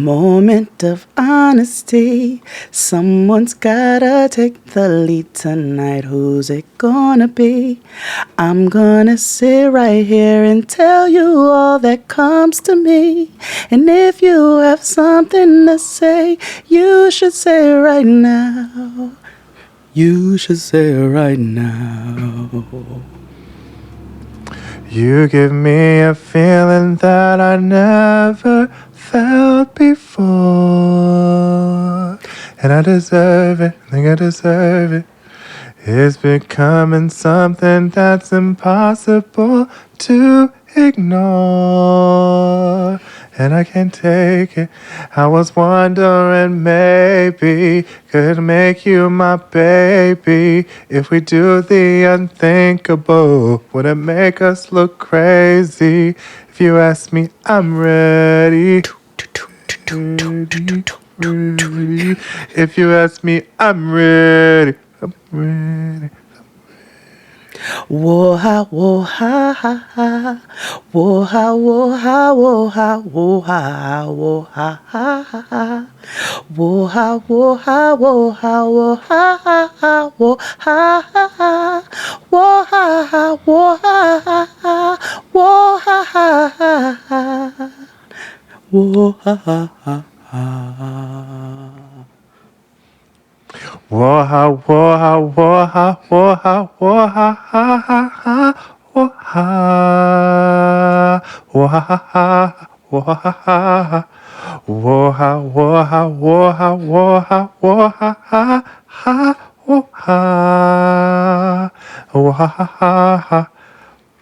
Moment of honesty. Someone's gotta take the lead tonight. Who's it gonna be? I'm gonna sit right here and tell you all that comes to me. And if you have something to say, you should say it right now. You should say it right now. You give me a feeling that I never felt before. And I deserve it, I think I deserve it. It's becoming something that's impossible to ignore. And I can't take it. I was wondering maybe could make you my baby. If we do the unthinkable, would it make us look crazy? If you ask me, I'm ready. If you ask me, I'm ready. I'm ready. Whoa ha whoa ha ha ha. Whoa ha whoa ha whoa ha whoa ha whoa ha ha ha. Whoa ha whoa ha whoa ha whoa ha ha whoa ha ha. Whoa ha ha whoa ha ha whoa ha ha. Whoa ha ha ha. Woha, woha, woha, woha, woha, ha, ha, ha, woha, woha, ha, woha, ha, woha, woha, woha, woha, woha, ha, ha, woha, woha, ha, ha.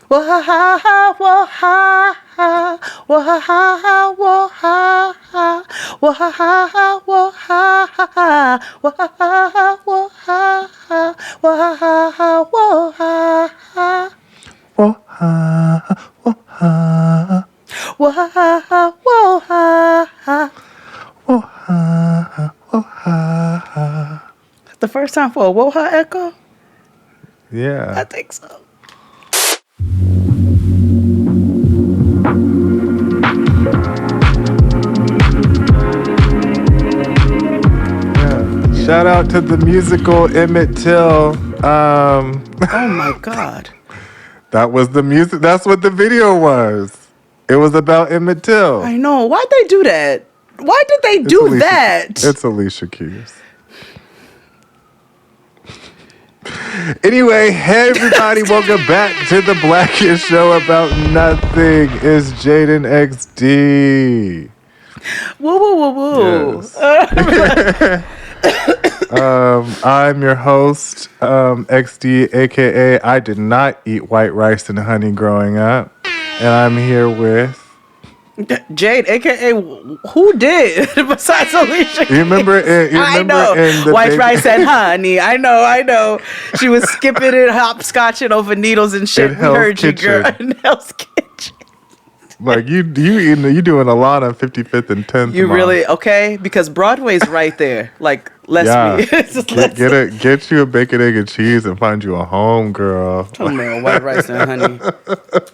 Whoa ha ha whoa ha ha. Whoa ha ha whoa ha ha. Whoa ha ha whoa ha ha. Whoa ha ha whoa ha ha. Whoa ha ha whoa ha ha. Woha, woha, Whoa ha ha whoa ha ha. woha, woha. That's the first time for a whoa ha echo? Yeah. I think so. Shout out to the musical Emmett Till. Oh my God. That was the music. That's what the video was. It was about Emmett Till. I know. Why'd they do that? Why did they do that? It's Alicia Keys. Anyway, hey everybody, welcome back to the Blackish Show about nothing. It's Jade and XD. Woo woo woo woo. Yes. I'm your host, XD, aka I did not eat white rice and honey growing up, and I'm here with Jade, aka who did besides Alicia? you remember I know in the white rice and honey. I know. She was skipping it, hopscotching over needles and shit. In We Hell's heard you, Kitchen. girl. In Hell's Kitchen. Like you doing a lot on 55th and 10th. You Mom. really okay? Because Broadway's right there. Like let's be. Get you a bacon, egg, and cheese and find you a home, girl. Oh man, white rice and honey.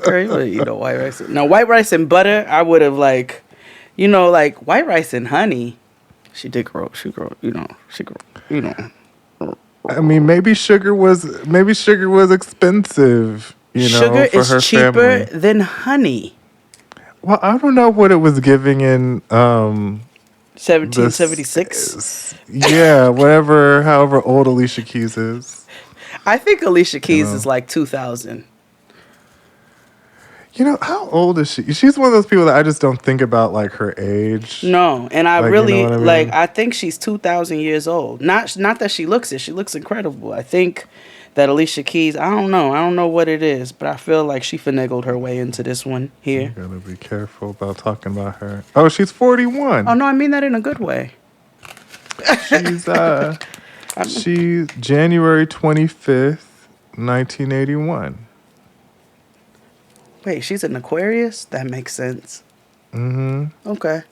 Girl, you would eat a white rice. No, white rice and butter. I would have like white rice and honey. She grew. I mean, maybe sugar was expensive. Sugar for is her cheaper family. than honey. Well, I don't know what it was giving in 1776. Yeah, however old Alicia Keys is. I think Alicia Keys is like 2000. How old is she? She's one of those people that I just don't think about like her age. No, and I really what I mean? I think she's 2000 years old. Not that she looks it. She looks incredible. I think that Alicia Keys, I don't know what it is, but I feel like she finagled her way into this one here. You gotta be careful about talking about her. Oh, she's 41. Oh no, I mean that in a good way. She's January 25th, 1981. Wait, she's an Aquarius? That makes sense. Mm-hmm. Okay.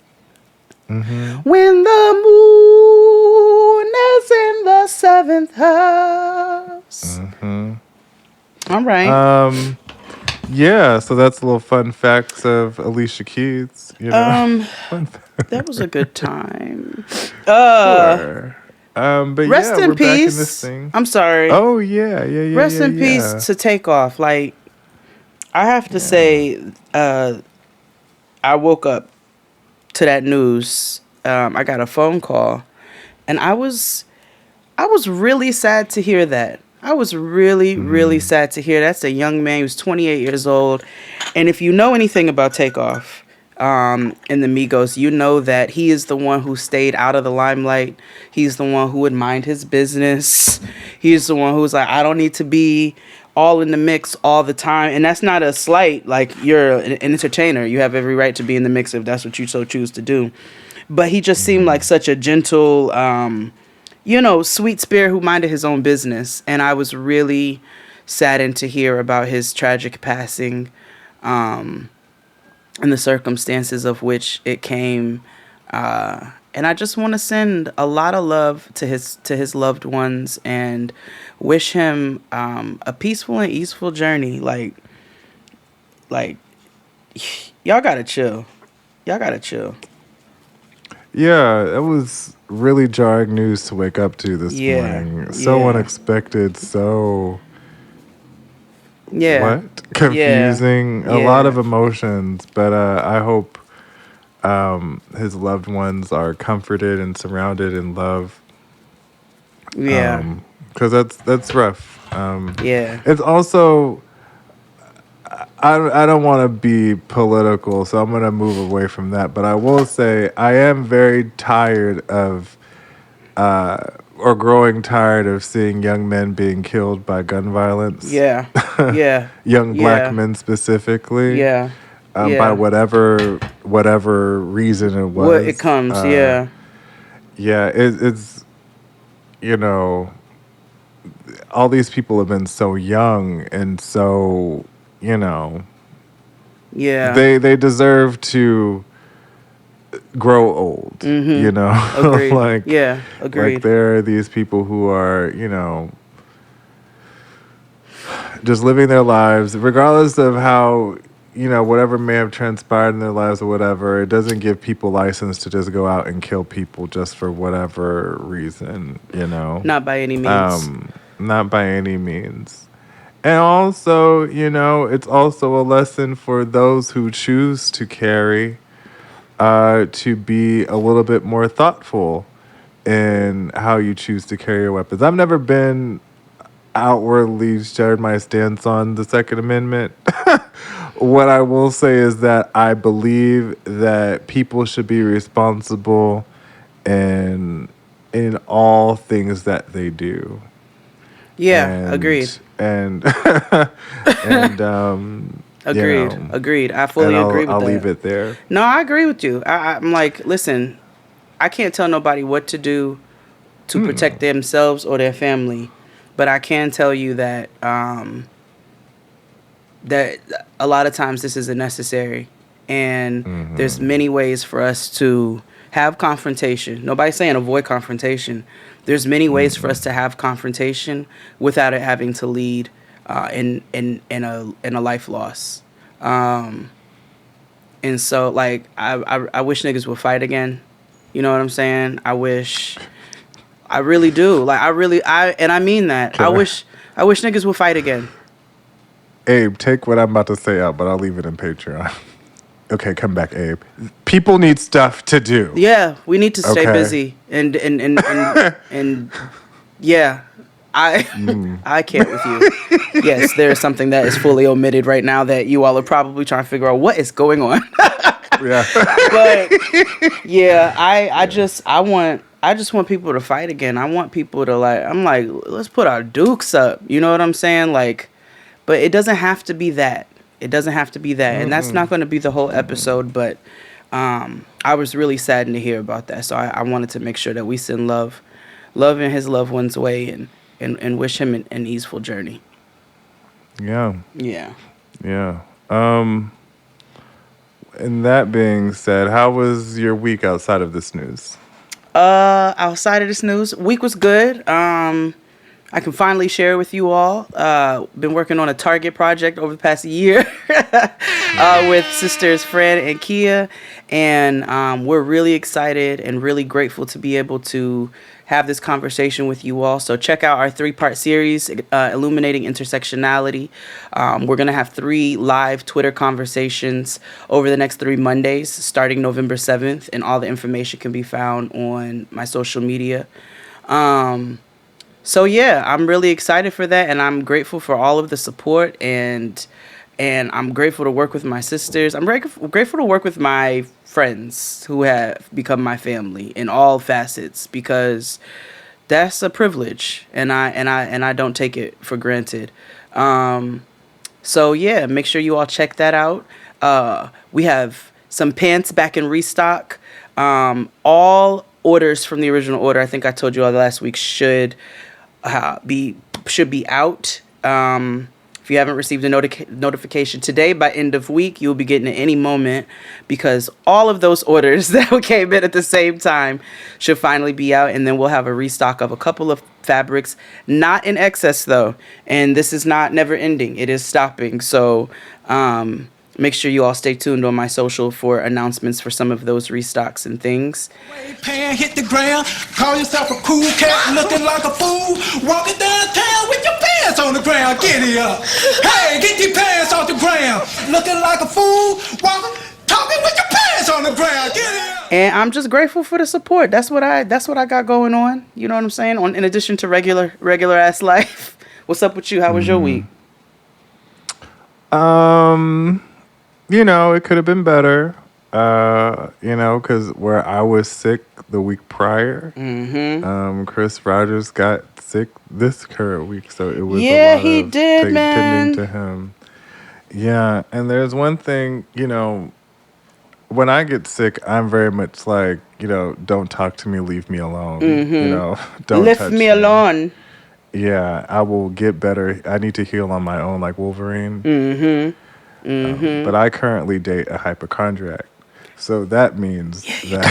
Mm-hmm. When the moon is in the seventh house. Mm-hmm. All right. Yeah, so that's a little fun facts of Alicia Keys, you know. Um, Fun that was a good time. sure. But Rest yeah, in we're back in this peace. thing. I'm sorry. Oh yeah, yeah, yeah, Rest yeah, in peace yeah. to Takeoff. Like, I have to Yeah. say, I woke up to that news. I got a phone call, and I was really sad to hear that. I was really, really Mm-hmm. sad to hear that's a young man. He was 28 years old. And if you know anything about Takeoff in the Migos, you know that he is the one who stayed out of the limelight. He's the one who would mind his business. He's the one who's like, I don't need to be all in the mix all the time. And that's not a slight. Like, you're an entertainer. You have every right to be in the mix if that's what you so choose to do. But he just seemed like Mm-hmm. such a gentle, sweet spirit who minded his own business. And I was really saddened to hear about his tragic passing, um, and the circumstances of which it came. And I just want to send a lot of love to his loved ones and wish him a peaceful and easeful journey. Like y'all gotta chill. Y'all gotta chill. Yeah, it was really jarring news to wake up to this Yeah, morning. So yeah, unexpected, so yeah, what? yeah, Confusing, a lot yeah, of emotions, but I hope his loved ones are comforted and surrounded in love. yeah, Because that's rough. yeah. It's also I don't want to be political, so I'm gonna move away from that. But I will say I am very tired of or growing tired of seeing young men being killed by gun violence. Yeah. Yeah. Young black Yeah. men specifically, Yeah. by Yeah. whatever reason it What it was. comes. Yeah. Yeah, it's you know all these people have been so young and so you know Yeah. they deserve to grow old. You Mhm. know, Agreed. Yeah. like Agreed. there are these people who are just living their lives regardless of how whatever may have transpired in their lives or whatever. It doesn't give people license to just go out and kill people just for whatever reason. Not by any means. um Not by any means. And also, it's also a lesson for those who choose to carry, to be a little bit more thoughtful in how you choose to carry your weapons. I've never been outwardly shared my stance on the Second Amendment. What I will say is that I believe that people should be responsible in all things that they do. Yeah. Agreed. And and Agreed. Agreed. I and fully agree with I'll leave that. it there. No, I agree with you. I'm like, listen, I can't tell nobody what to do to protect themselves or their family, but I can tell you that that a lot of times this isn't necessary, and there's many ways for us to have confrontation. Nobody's saying avoid confrontation. There's many ways for us to have confrontation without it having to lead in a life loss. Um, and so, like, I wish niggas would fight again. You know what I'm saying? I really do. Like, and I mean that. Can I, I wish niggas would fight again. Abe, take what I'm about to say out, but I'll leave it in Patreon. Okay, come back, Abe. People need stuff to do. Yeah, we need to stay Okay. busy and yeah, I I can't with you. Yes, there is something that is fully omitted right now that you all are probably trying to figure out what is going on. Yeah. But yeah, I just want people to fight again. I want people to I'm like, let's put our dukes up. You know what I'm saying? Like, but it doesn't have to be that. It doesn't have to be that. And that's not going to be the whole episode, but I was really saddened to hear about that. So I wanted to make sure that we send love in his loved one's way and wish him an easeful journey. Yeah. Yeah. Yeah. And that being said, how was your week outside of this news? Outside of this news, week was good. I can finally share with you all. Been working on a Target project over the past year with sisters Fran and Kia, and we're really excited and really grateful to be able to have this conversation with you all. So check out our 3-part series, Illuminating Intersectionality. We're going to have 3 live Twitter conversations over the next 3 Mondays, starting November 7th, and all the information can be found on my social media. So yeah, I'm really excited for that, and I'm grateful for all of the support, and I'm grateful to work with my sisters. I'm grateful to work with my friends who have become my family in all facets, because that's a privilege, and I don't take it for granted. So yeah, make sure you all check that out. We have some pants back in restock. All orders from the original order, I think I told you all last week, should be out. If you haven't received a notification today, by end of week, you'll be getting it any moment, because all of those orders that came in at the same time should finally be out, and then we'll have a restock of a couple of fabrics, not in excess though, and this is not never ending. It is stopping. So make sure you all stay tuned on my social for announcements for some of those restocks and things. Pan hit the ground, call yourself a cool cat, looking like a fool, walking downtown with your pants on the ground. Get it up. Hey, get your pants off the ground, looking like a fool, walking, talking with your pants on the ground. Get it up. And I'm just grateful for the support. That's what I got going on. You know what I'm saying? In addition to regular ass life. What's up with you? How was your week? You know, it could have been better. You know, because where I was sick the week prior, Chris Rogers got sick this current week, so it was a lot he of did, man. tending to him. Yeah, and there's one thing, you know, when I get sick, I'm very much like, you know, don't talk to me, leave me alone. You know, don't Lift touch me alone. Yeah, I will get better. I need to heal on my own, like Wolverine. But I currently date a hypochondriac, so that means that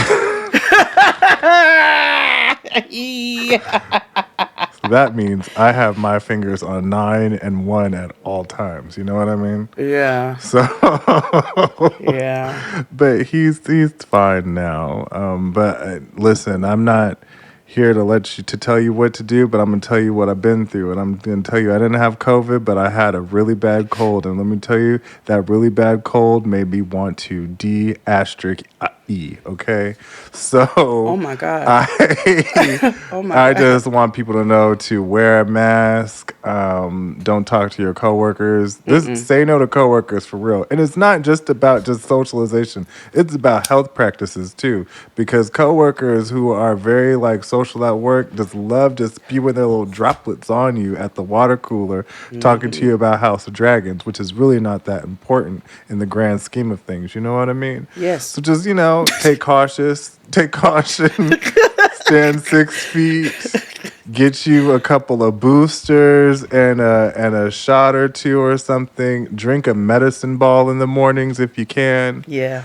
that means I have my fingers on 9 and 1 at all times. You know what I mean? Yeah. So Yeah. but he's fine now. But listen, I'm not here to tell you what to do, but I'm gonna tell you what I've been through, and I'm gonna tell you I didn't have COVID, but I had a really bad cold, and let me tell you that really bad cold made me want to D*E. Okay, so Oh my God. Oh my I God. just want people to know to wear a mask. Don't talk to your coworkers. Say no to coworkers for real. And it's not just about just socialization. It's about health practices too. Because coworkers who are very like social at work just love just spewing their little droplets on you at the water cooler, talking to you about House of Dragons, which is really not that important in the grand scheme of things. You know what I mean? Yes. So just, you know, take caution, stand 6 feet, get you a couple of boosters and a shot or two or something. Drink a medicine ball in the mornings if you can. Yeah.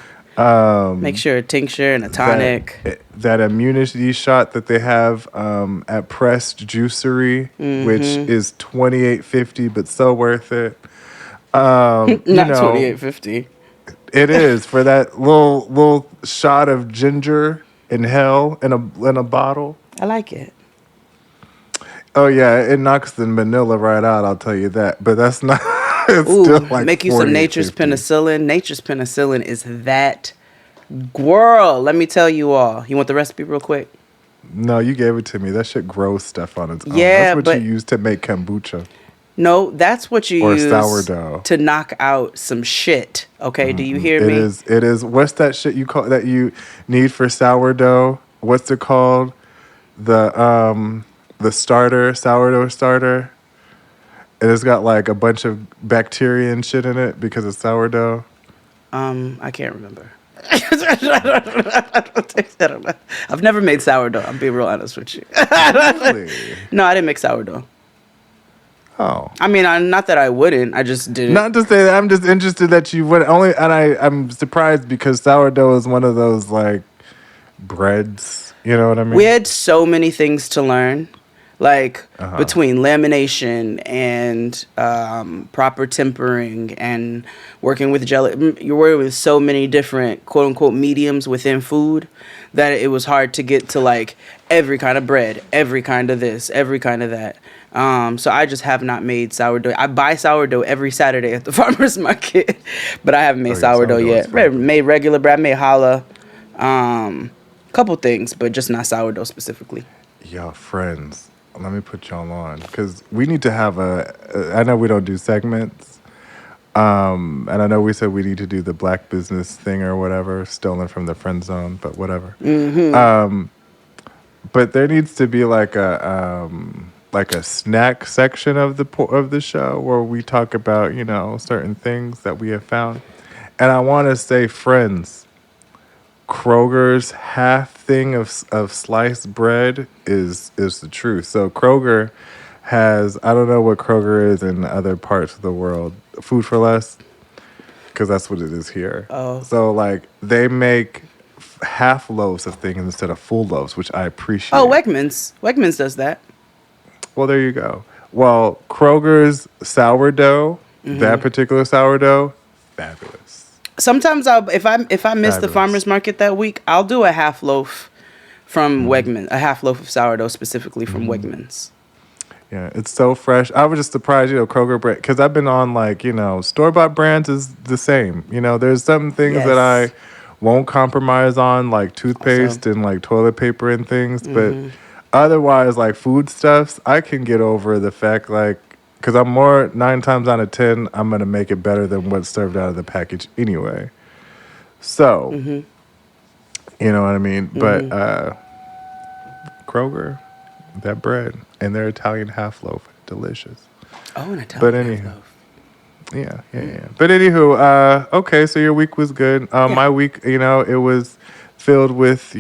Make sure a tincture and a tonic. That immunity shot that they have at Pressed Juicery, which is $28.50, but so worth it. Not $28.50. It is for that little shot of ginger in hell in a bottle. I like it. Oh yeah, it knocks the manila right out. I'll tell you that. But that's not. It's still like make you some Nature's penicillin. Nature's penicillin is that girl. Let me tell you all. You want the recipe real quick? No, you gave it to me. That shit grows stuff on its own. Yeah, that's what you use to make kombucha. No, that's what you use sourdough to knock out some shit. Okay, do you hear me? It is. What's that shit you call that you need for sourdough? What's it called? The sourdough starter. And it's got like a bunch of bacteria and shit in it because it's sourdough. I can't remember. I've never made sourdough. I'm being real honest with you. Really? No, I didn't make sourdough. Oh. I mean, not that I wouldn't. I just didn't. Not to say that. I'm just interested that you would only, and I'm surprised because sourdough is one of those like breads. You know what I mean? We had so many things to learn. Like between lamination and proper tempering and working with jelly, you're working with so many different quote unquote mediums within food that it was hard to get to like every kind of bread, every kind of this, every kind of that. So I just have not made sourdough. I buy sourdough every Saturday at the farmer's market, but I haven't made sourdough yet. Made regular bread, I made challah, couple things, but just not sourdough specifically. Y'all friends, let me put y'all on because we need to have I know we don't do segments, and I know we said we need to do the black business thing or whatever, stolen from the friend zone, but whatever. But there needs to be like a snack section of the show where we talk about certain things that we have found, and I want to say, friends, Kroger's half thing of sliced bread is the truth. So Kroger has, I don't know what Kroger is in other parts of the world, food for less, because that's what it is here. Oh. So like they make half loaves of things instead of full loaves, which I appreciate. Oh, Wegmans does that. Well, there you go. Well, Kroger's sourdough, that particular sourdough, fabulous. Sometimes if I miss the farmer's market that week, I'll do a half loaf from Wegmans, a half loaf of sourdough specifically from Wegmans. Yeah, it's so fresh. I was just surprised, Kroger brand, because I've been on store-bought brands is the same. There's some things that I won't compromise on, like toothpaste and like toilet paper and things, but otherwise, like foodstuffs, I can get over the fact because I'm 9 times out of 10, I'm going to make it better than what's served out of the package anyway. So, you know what I mean? But Kroger, that bread, and their Italian half loaf, delicious. Oh, an Italian half loaf. Yeah. But anywho, okay, so your week was good. My week, it was filled with,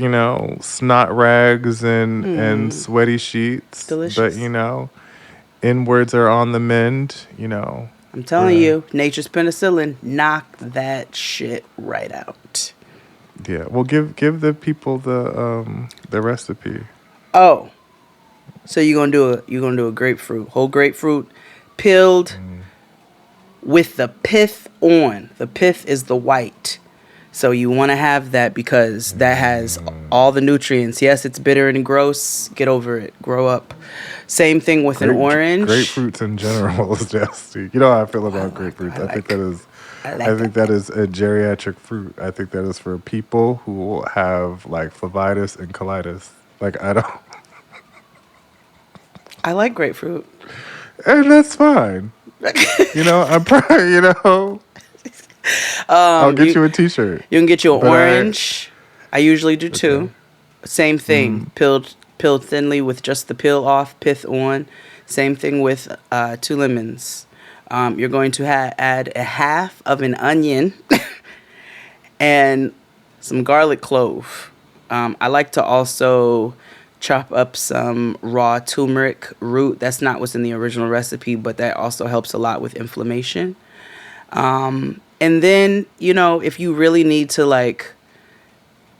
snot rags and sweaty sheets. Delicious. But, inwards are on the mend, I'm telling you, nature's penicillin, knock that shit right out. Yeah, well, give the people the recipe. Oh, so you're gonna do a grapefruit, whole grapefruit, peeled with the pith on. The pith is the white, so you want to have that because that has all the nutrients. Yes, it's bitter and gross. Get over it. Grow up. Same thing with an orange. Grapefruits in general is nasty. You know how I feel about grapefruits. I think that is a geriatric fruit. I think that is for people who have like phlebitis and colitis. Like I don't. I like grapefruit. And that's fine. I'm probably, I'll get you a T-shirt. You can get you an orange. I usually do too. Same thing. Peeled thinly with just the peel off, pith on. Same thing with 2 lemons. You're going to add a half of an onion and some garlic clove. I like to also chop up some raw turmeric root. That's not what's in the original recipe, but that also helps a lot with inflammation. And then, if you really need to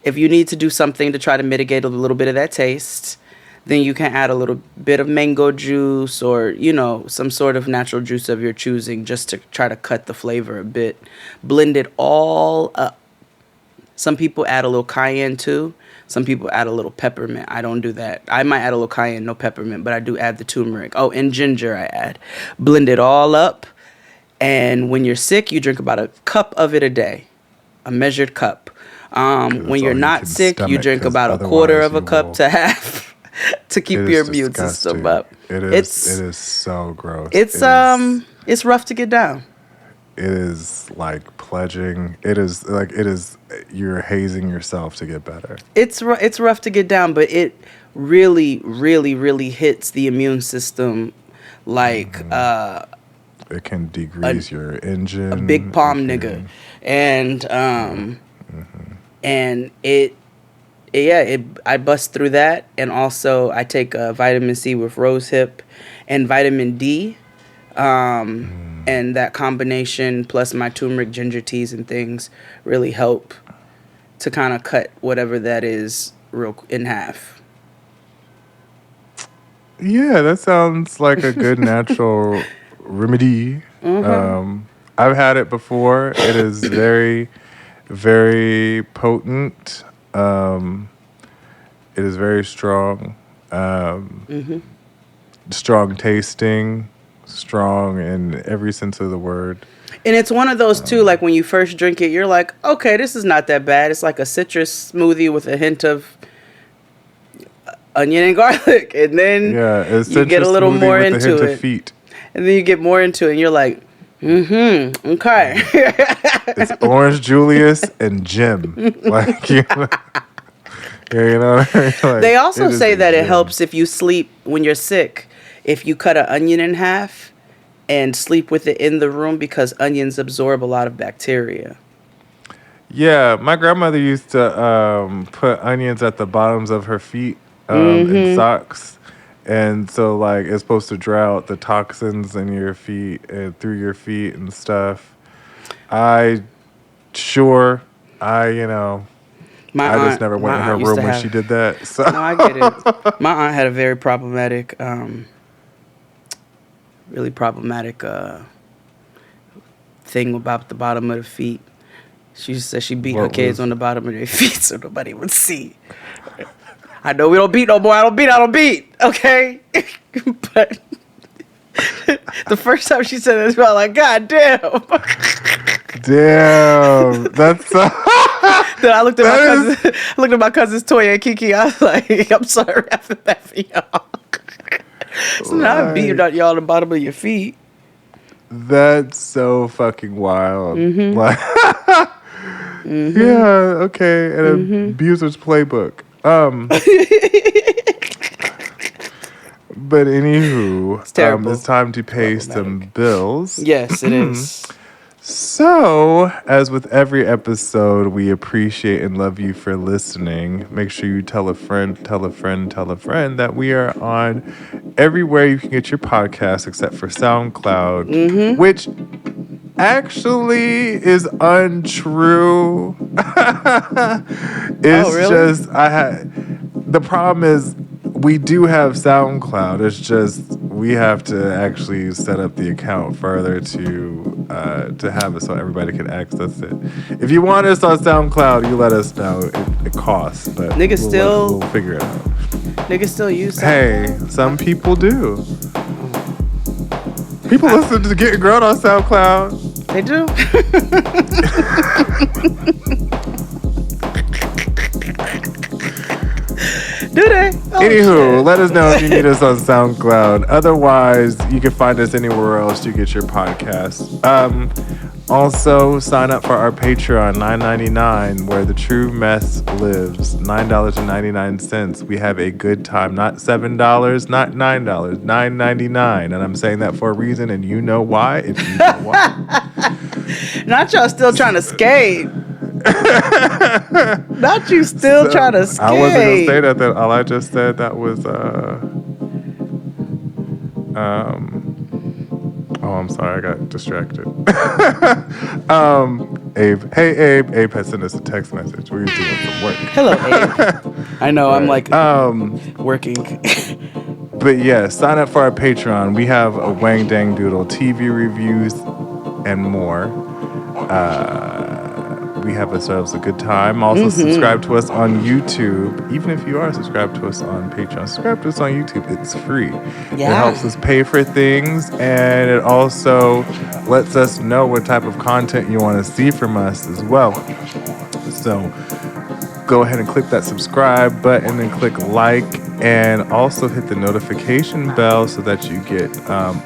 if you need to do something to try to mitigate a little bit of that taste, then you can add a little bit of mango juice or, some sort of natural juice of your choosing just to try to cut the flavor a bit. Blend it all up. Some people add a little cayenne too. Some people add a little peppermint. I don't do that. I might add a little cayenne, no peppermint, but I do add the turmeric. Oh, and ginger I add. Blend it all up. And when you're sick, you drink about a cup of it a day, a measured cup. When you're not sick, you drink about a quarter of a cup to half to keep your immune system up. It is so gross. It's rough to get down. It is like pledging. It is you're hazing yourself to get better. It's rough to get down, but it really, really, really hits the immune system like it can degrease your engine. A big palm nigga. And and I bust through that, and also I take vitamin C with rosehip and vitamin D. And that combination plus my turmeric ginger teas and things really help to kind of cut whatever that is in half. Yeah, that sounds like a good natural remedy. I've had it before. It is very, very potent. It is very strong. Strong tasting, strong in every sense of the word. And it's one of those too, like when you first drink it, you're like, okay, this is not that bad. It's like a citrus smoothie with a hint of onion and garlic. And then you get a little more into it. Feet. And then you get more into it and you're like, okay. It's Orange Julius and Jim. Like, you know, like, they also say that it helps if you sleep when you're sick. If you cut an onion in half and sleep with it in the room, because onions absorb a lot of bacteria. Yeah, my grandmother used to put onions at the bottoms of her feet in socks. And so, like, it's supposed to draw out the toxins in your feet and through your feet and stuff. I just never went in her room when she did that. So. No, I get it. My aunt had a very problematic, really problematic thing about the bottom of the feet. She said she beat her kids on the bottom of their feet so nobody would see. I know we don't beat no more. I don't beat. Okay? But the first time she said it, I was like, God damn. Damn. That's Then I looked at my cousin's Toya and Kiki. I was like, I'm sorry, I feel bad for y'all. So now I'm beating on y'all on the bottom of your feet. That's so fucking wild. Like, yeah, okay. An abuser's playbook. But anywho, it's time to pay some bills. Yes, it is. So, as with every episode, we appreciate and love you for listening. Make sure you tell a friend that we are on everywhere you can get your podcast except for SoundCloud, which actually is untrue. It's just the problem is we do have SoundCloud. It's just we have to actually set up the account further to have it so everybody can access it. If you want us on SoundCloud, you let us know. It costs, but we'll figure it out. Niggas still use SoundCloud. Hey, some people do. People listen to Getting Grown on SoundCloud. They do. Do they? Anywho, let us know if you need us on SoundCloud. Otherwise, you can find us anywhere else you get your podcasts. Also, sign up for our Patreon, $9.99, where the true mess lives. $9.99. We have a good time. Not $7, not $9, $9.99. And I'm saying that for a reason, and you know why, if you know why. Not y'all still trying to skate. Not you still trying to skate. I wasn't going to say that. All I just said that was, oh, I'm sorry. I got distracted. Abe. Hey, Abe. Abe has sent us a text message. We're doing some work. Hello, Abe. I know. I'm like working. But yeah, sign up for our Patreon. We have a Wang Dang Doodle, TV reviews, and more. We have ourselves a good time. Also, subscribe to us on YouTube. Even if you are subscribed to us on Patreon, subscribe to us on YouTube. It's free. Yeah. It helps us pay for things, and it also lets us know what type of content you want to see from us as well. So go ahead and click that subscribe button and click like, and also hit the notification bell so that you get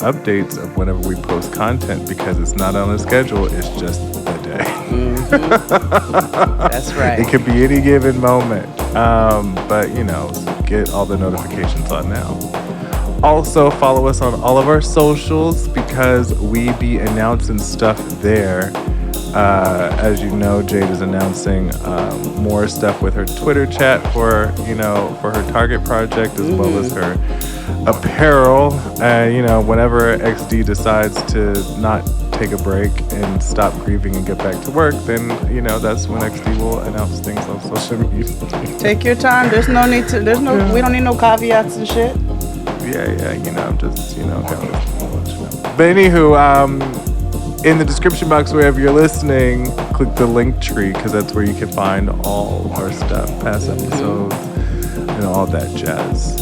updates of whenever we post content, because it's not on a schedule. It's just a day. That's right. It could be any given moment. But, get all the notifications on now. Also, follow us on all of our socials, because we be announcing stuff there. As you know, Jade is announcing more stuff with her Twitter chat for her Target project, as well as her apparel. Whenever XD decides to not take a break and stop grieving and get back to work, then that's when XD will announce things on social media. Take your time. There's no need to. We don't need no caveats and shit. Yeah, just, kind of, But anywho, in the description box, wherever you're listening, click the link tree because that's where you can find all our stuff, past episodes, and all that jazz.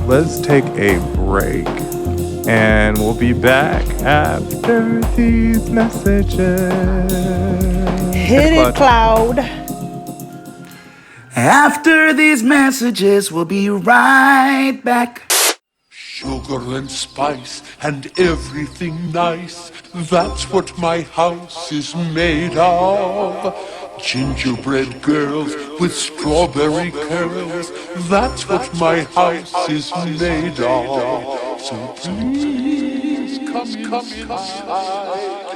Let's take a break, and we'll be back after these messages. Hit it, Cloud. After these messages, we'll be right back. Sugar and spice and everything nice, that's what my house is made of. Gingerbread girls with strawberry curls, that's what my house is made of. So please come inside.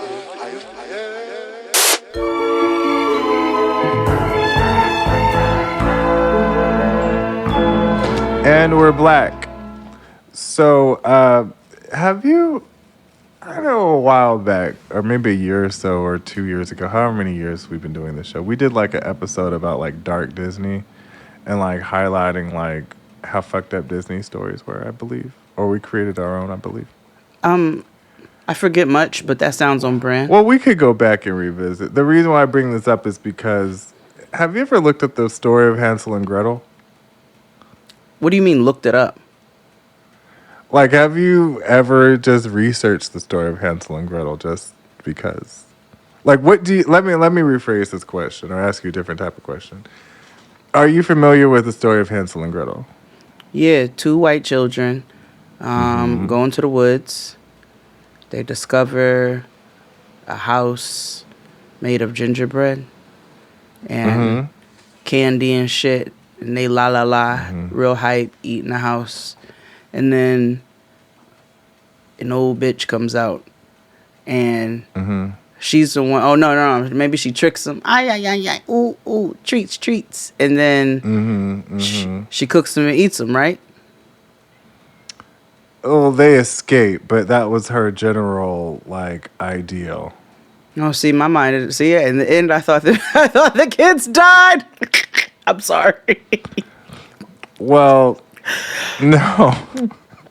And we're black. So, have you, I know a while back, or maybe a year or so, or 2 years ago, however many years we've been doing this show, we did like an episode about like dark Disney and like highlighting like how fucked up Disney stories were, I believe. Or we created our own, I believe. I forget much, but that sounds on brand. Well, we could go back and revisit. The reason why I bring this up is because, have you ever looked up the story of Hansel and Gretel? What do you mean looked it up? Like, have you ever just researched the story of Hansel and Gretel just because? Like, what do you... Let me rephrase this question or ask you a different type of question. Are you familiar with the story of Hansel and Gretel? Yeah, 2 white children go into the woods. They discover a house made of gingerbread and candy and shit. And they real hype, eating the house. And then an old bitch comes out. And she's the one, oh, no. Maybe she tricks them. Ay. Ooh, treats. And then she cooks them and eats them, right? Oh, they escape, but that was her general, like, ideal. No, see, my mind, in the end, I thought the kids died. I'm sorry. Well, no.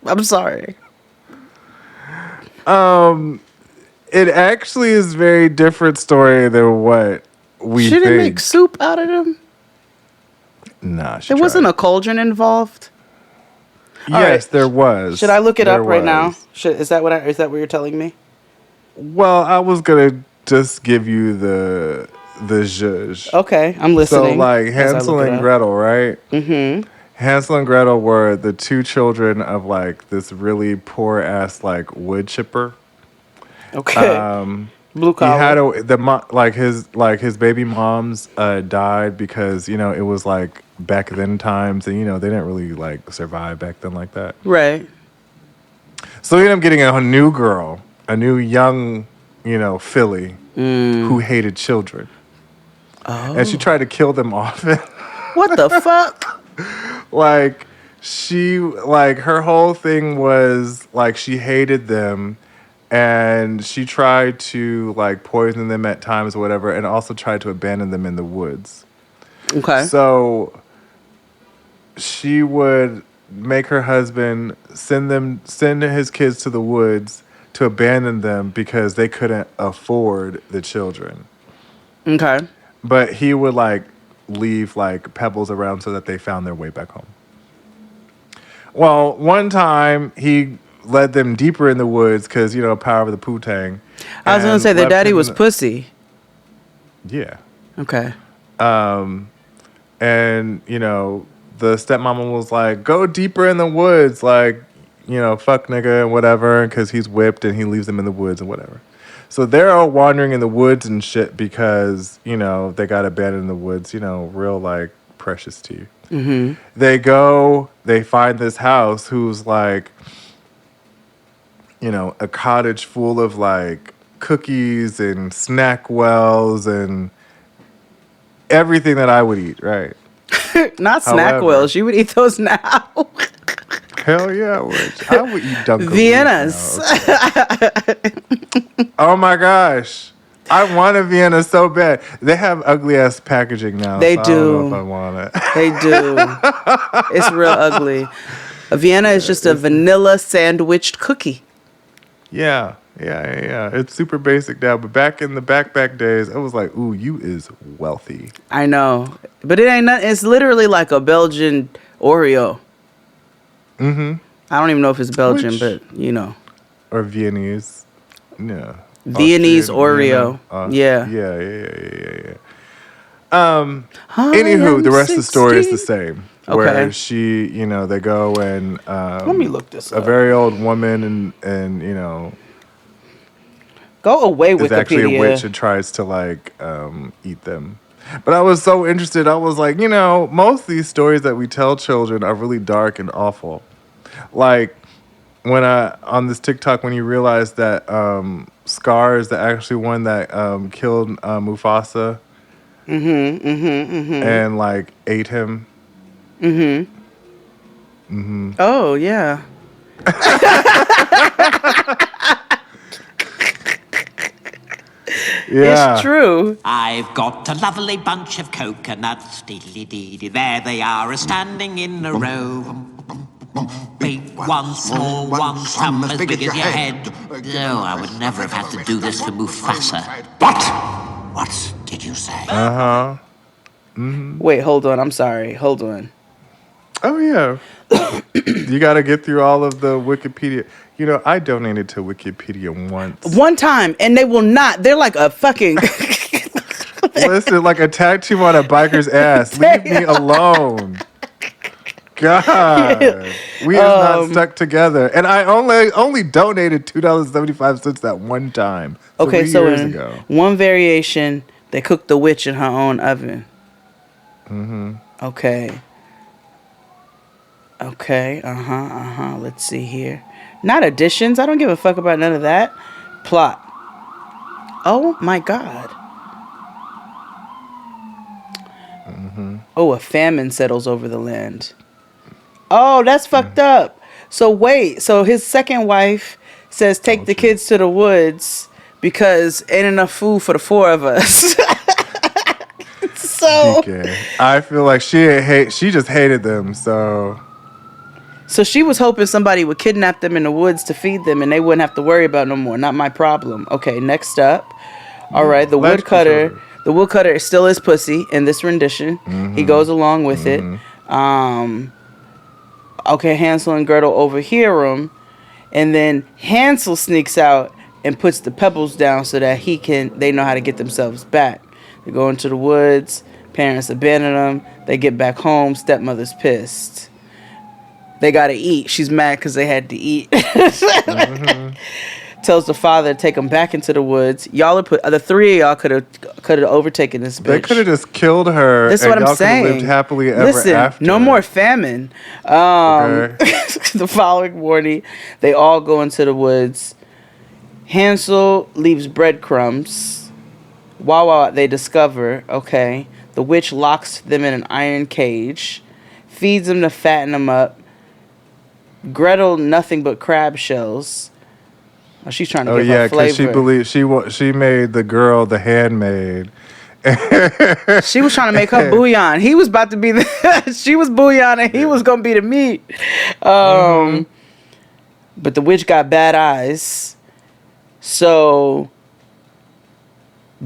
I'm sorry. It actually is a very different story than what we She think. didn't make soup out of them? Nah, she There wasn't tried. a cauldron involved? Yes, there was. Should I look it There up right was. now? Is that what you're telling me? Well, I was gonna just give you the zhuzh. Okay, I'm listening. So, like, as I Hansel look it and up. Gretel, right? Mm-hmm. Hansel and Gretel were the 2 children of, like, this really poor-ass, like, wood chipper. Okay. Blue He collar. had his baby moms died because, it was, like, back then times, and, they didn't really, like, survive back then like that. Right. So he ended up getting a new girl, a new young, filly who hated children. Oh. And she tried to kill them often. What the fuck? Like, her whole thing was, like, she hated them, and she tried to, like, poison them at times or whatever, and also tried to abandon them in the woods. Okay. So she would make her husband send his kids to the woods to abandon them because they couldn't afford the children. Okay. But he would, like, leave, like, pebbles around so that they found their way back home. Well, one time he led them deeper in the woods because, power of the Poo-Tang. I was going to say their left daddy him was pussy. Yeah. Okay. And, the stepmama was like, go deeper in the woods, like, fuck nigga and whatever, because he's whipped and he leaves them in the woods and whatever. So they're all wandering in the woods and shit because, they got abandoned in the woods, real, like, precious to you. Mm-hmm. They find this house who's, like, a cottage full of, like, cookies and snack wells and everything that I would eat, right? Not snack However- wells. You would eat those now. Hell yeah, I would eat Dunkaroos. Viennas. now. Oh my gosh. I want a Vienna so bad. They have ugly ass packaging now. They so do. I don't know if I want it. They do. It's real ugly. A Vienna is just a vanilla sandwiched cookie. Yeah. It's super basic now, but back in the back days, I was like, ooh, you is wealthy. I know. But it ain't nothing. It's literally like a Belgian Oreo. Mm-hmm. I don't even know if it's Belgian, but you know. Or Viennese. Yeah. Viennese Oreo. Yeah. Yeah. Anywho, the rest of the story is the same. Okay. Where she, they go and let me look this up. A very old woman and go away, is Wikipedia. actually a witch and tries to eat them. But I was so interested. I was like, most of these stories that we tell children are really dark and awful. Like when on this TikTok, when you realize that Scar is the actually one that killed Mufasa. And ate him. Oh yeah. Yeah. It's true. I've got a lovely bunch of coconuts, diddly-dee-dee, there they are, a-standing in a row. Big one, small one, some as big as your head. No, I would never have had to do this for Mufasa. What did you say? Uh-huh. Wait, hold on. I'm sorry. Hold on. Oh, yeah. You got to get through all of the Wikipedia. I donated to Wikipedia once. One time, and they will not. They're like a fucking... Listen, like a tattoo on a biker's ass. Leave me alone. God. We are not stuck together. And I only donated $2.75 that one time. Okay, so years in ago. one variation, they cooked the witch in her own oven. Okay. Let's see here. Not additions. I don't give a fuck about none of that. Plot. Oh my God. Oh, a famine settles over the land. Oh, that's fucked up. So wait. So his second wife says, take the kids to the woods because ain't enough food for the four of us. So I feel like she just hated them, so she was hoping somebody would kidnap them in the woods to feed them and they wouldn't have to worry about no more. Not my problem. Okay, next up. All right, the woodcutter. The woodcutter still is pussy in this rendition. He goes along with it. Okay, Hansel and Gretel overhear him, and then Hansel sneaks out and puts the pebbles down so that they know how to get themselves back. They go into the woods. Parents abandon them. They get back home. Stepmother's pissed. They gotta eat. She's mad because they had to eat. Tells the father to take them back into the woods. The three of y'all could have overtaken this bitch. They could have just killed her. That's what I'm saying. Lived happily ever after. No more famine. The following morning, they all go into the woods. Hansel leaves breadcrumbs. While they discover, the witch locks them in an iron cage, feeds them to fatten them up. Gretel nothing but crab shells. Oh, she's trying to give her flavor. Because she believed she made the girl the handmaid. She was trying to make her bouillon. He was about to be she was bouillon and he was gonna be the meat. But the witch got bad eyes. So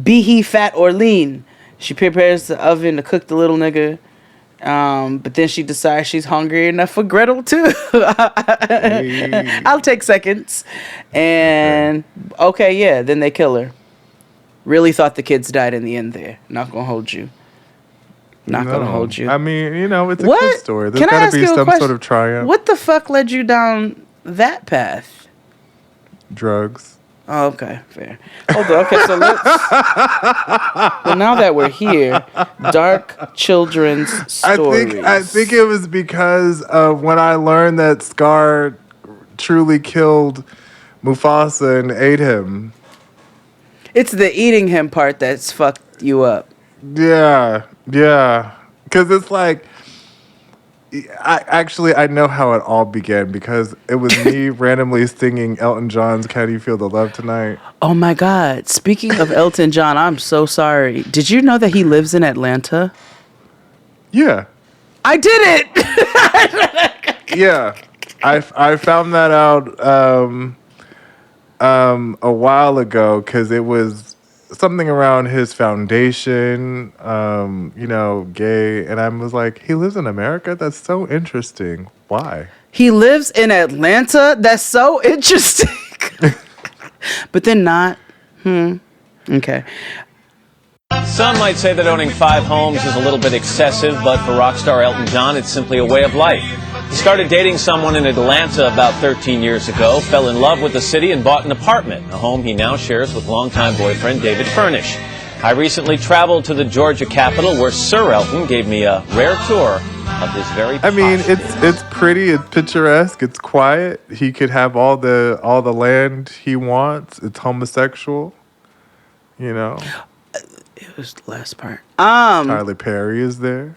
be he fat or lean, she prepares the oven to cook the little nigga. But then she decides she's hungry enough for Gretel too. I'll take seconds. And then they kill her. Really thought the kids died in the end there. Not gonna hold you. Gonna hold you. I mean, it's a kid story. There's gotta be some sort of triumph. What the fuck led you down that path? Drugs. Oh, okay, fair. Hold on. Okay, so let's. Well, now that we're here, dark children's stories. I think it was because of when I learned that Scar truly killed Mufasa and ate him. It's the eating him part that's fucked you up. Yeah. Because it's like, I know how it all began because it was me randomly singing Elton John's "Can You Feel the Love Tonight?" Oh my God! Speaking of Elton John, I'm so sorry. Did you know that he lives in Atlanta? Yeah. I did it. Yeah. I found that out a while ago because it was something around his foundation, gay, and I was like, he lives in America? That's so interesting. Why? He lives in Atlanta? That's so interesting. But then not. Okay. Some might say that owning 5 homes is a little bit excessive, but for rock star Elton John, it's simply a way of life. He started dating someone in Atlanta about 13 years ago, fell in love with the city, and bought an apartment, a home he now shares with longtime boyfriend David Furnish. I recently traveled to the Georgia Capitol, where Sir Elton gave me a rare tour of his very. I mean, it's pretty, it's picturesque, it's quiet. He could have all the land he wants. It's homosexual, you know. It was the last part. Tyler Perry is there.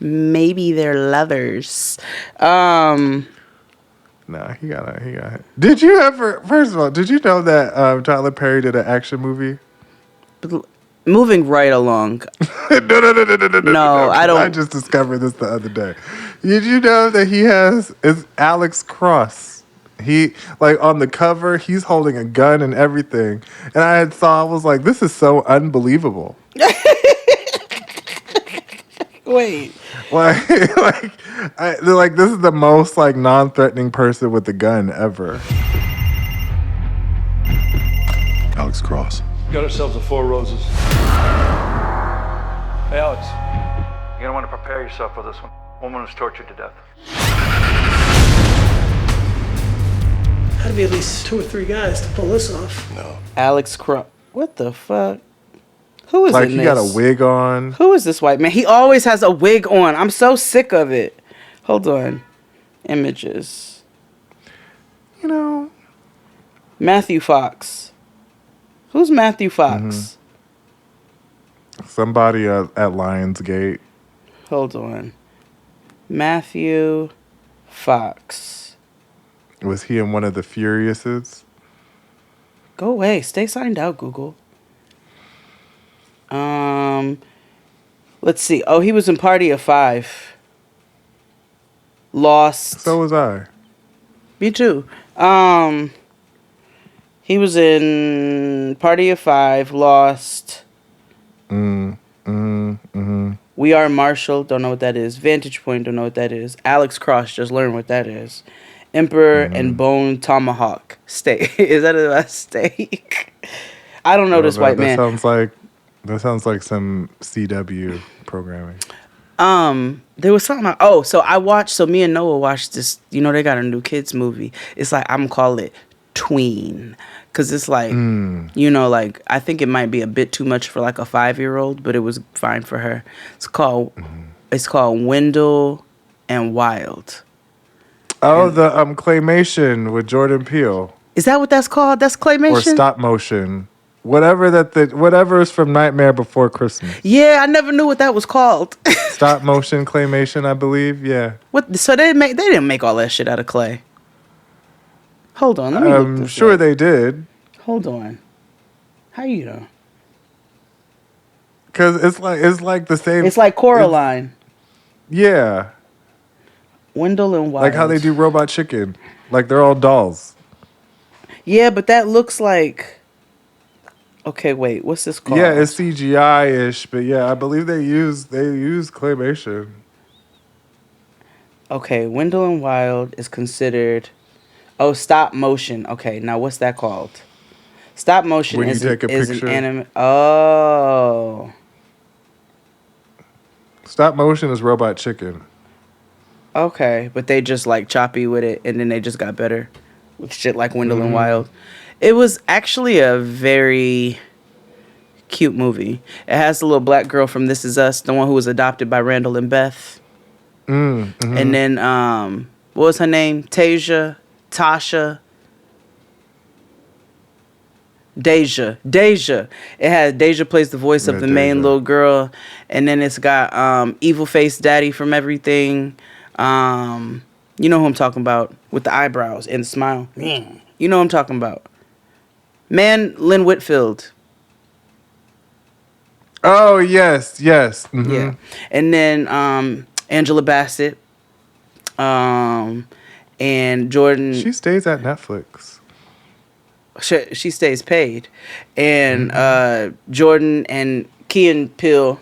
Maybe they're lovers. Nah, he got it. Did you ever? First of all, did you know that Tyler Perry did an action movie? Moving right along. No, I don't. I just discovered this the other day. Did you know that it's Alex Cross? He, like, on the cover, he's holding a gun and everything. And I was like, this is so unbelievable. Wait. They're like, this is the most, like, non-threatening person with a gun ever. Alex Cross. Got ourselves a 4 Roses. Hey, Alex. You're going to want to prepare yourself for this one. Woman was tortured to death. Had to be at least 2 or 3 guys to pull this off. No. Alex Cross. What the fuck? Who is like in he this? got a wig on. Who is this white man? He always has a wig on. I'm so sick of it. Hold on. Images. You know. Matthew Fox. Who's Matthew Fox? Somebody at Lionsgate. Hold on. Matthew Fox. Was he in one of the Furiouses? Go away. Stay signed out, Google. Let's see. Oh, he was in Party of 5. Lost. So was I. Me too. He was in Party of 5, Lost. We Are Marshall, don't know what that is. Vantage Point, don't know what that is. Alex Cross, just learned what that is. Emperor and Bone Tomahawk steak. Is that a steak? I don't know this white man. That sounds like some CW programming. There was something. So me and Noah watched this. You know, they got a new kids movie. It's like, I'm gonna call it tween, because it's like, like, I think it might be a bit too much for like a 5-year-old, but it was fine for her. It's called Wendell and Wild. Oh, the claymation with Jordan Peele. Is that what that's called? That's claymation? Or stop motion. Whatever is from Nightmare Before Christmas. Yeah, I never knew what that was called. Stop motion claymation, I believe. Yeah. What? So they didn't make all that shit out of clay. Hold on, let me look this sure up. they did. Hold on. How you know? Because it's like the same. It's like Coraline. Yeah. Wendell and Wild. Like how they do Robot Chicken. Like they're all dolls. Yeah, but that looks like. Okay, wait. What's this called? Yeah, it's CGI-ish, but yeah, I believe they use claymation. Okay, Wendell and Wild is considered. Oh, stop motion. Okay, now what's that called? Stop motion When you is take a an picture. anime. Oh. Stop motion is Robot Chicken. Okay, but they just like choppy with it, and then they just got better with shit like Wendell and Wild. It was actually a very cute movie. It has the little black girl from This Is Us, the one who was adopted by Randall and Beth. And then, what was her name? Tasha. Deja. It has Deja plays the voice of the main Deja. little girl. And then it's got Evil Face Daddy from Everything. You know who I'm talking about with the eyebrows and the smile. You know who I'm talking about. Man, Lynn Whitfield. Oh, yes. Yeah. And then Angela Bassett. And Jordan. She stays at Netflix. She stays paid, and Jordan and Key and Peele,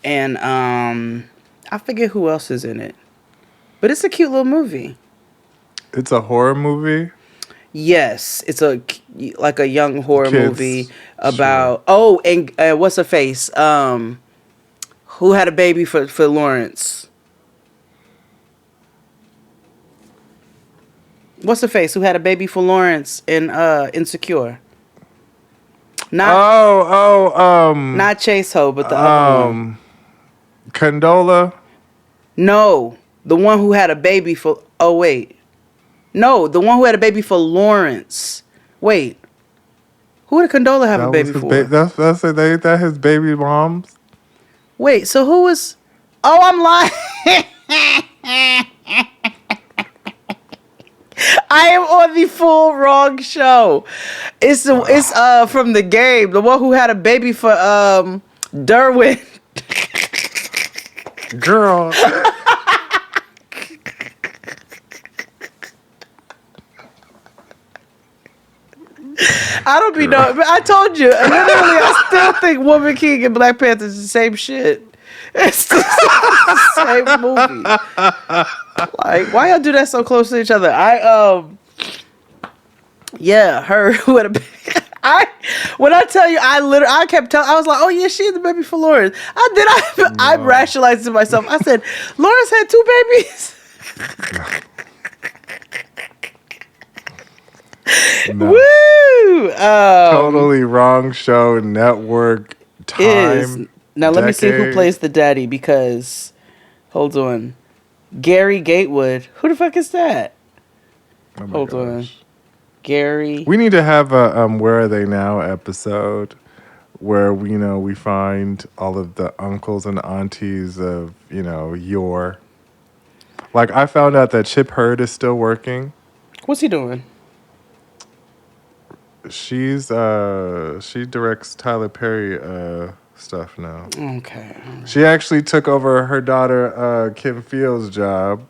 and I forget who else is in it, but it's a cute little movie. It's a horror movie. Yes, it's a young horror Kids, movie about and what's her face? Who had a baby for Lawrence? What's her face? Who had a baby for Lawrence in Insecure? Not Chase Ho, but the other one. Condola. No, the one who had a baby for. Oh wait, no, the one who had a baby for Lawrence. Wait, who did Condola have a baby for? That's it. They that his baby moms. Wait, so who was? Oh, I'm lying. I am on the full wrong show. It's from The Game, the one who had a baby for Derwin. Girl. I don't be knowing, but I told you. Literally, I still think Woman King and Black Panther is the same shit. It's the same movie. Like, why y'all do that so close to each other? Yeah, her who had a baby. When I tell you, I kept telling, I was like, oh yeah, she had the baby for Lawrence. I rationalized to myself. I said, Lawrence had 2 babies. No. Woo! Totally wrong show, network, time. Now let me see who plays the daddy, because hold on. Gary Gatewood. Who the fuck is that? Hold on. Gary. We need to have a Where Are They Now episode where we find all of the uncles and aunties of, yore. Like, I found out that Chip Hurd is still working. What's he doing? She directs Tyler Perry stuff now. Okay. She actually took over her daughter Kim Fields' job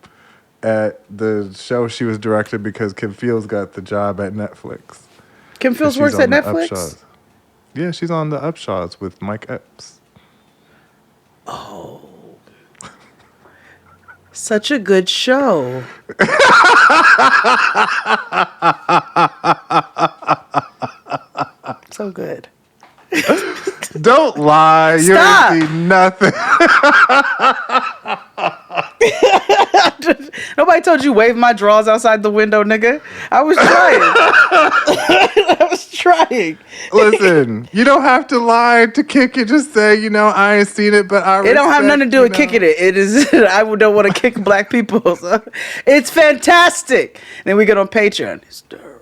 at the show she was directing because Kim Fields got the job at Netflix. Kim Fields works at Netflix? Upshaws. Yeah, she's on the Upshaws with Mike Epps. Oh. Such a good show. So good. Don't lie. Stop. You ain't seen nothing. Nobody told you wave my drawers outside the window, nigga. I was trying. Listen, you don't have to lie to kick it. Just say, I ain't seen it, but It don't have nothing to do with kicking it. It is, I don't want to kick black people. So. It's fantastic. Then we get on Patreon. It's terrible.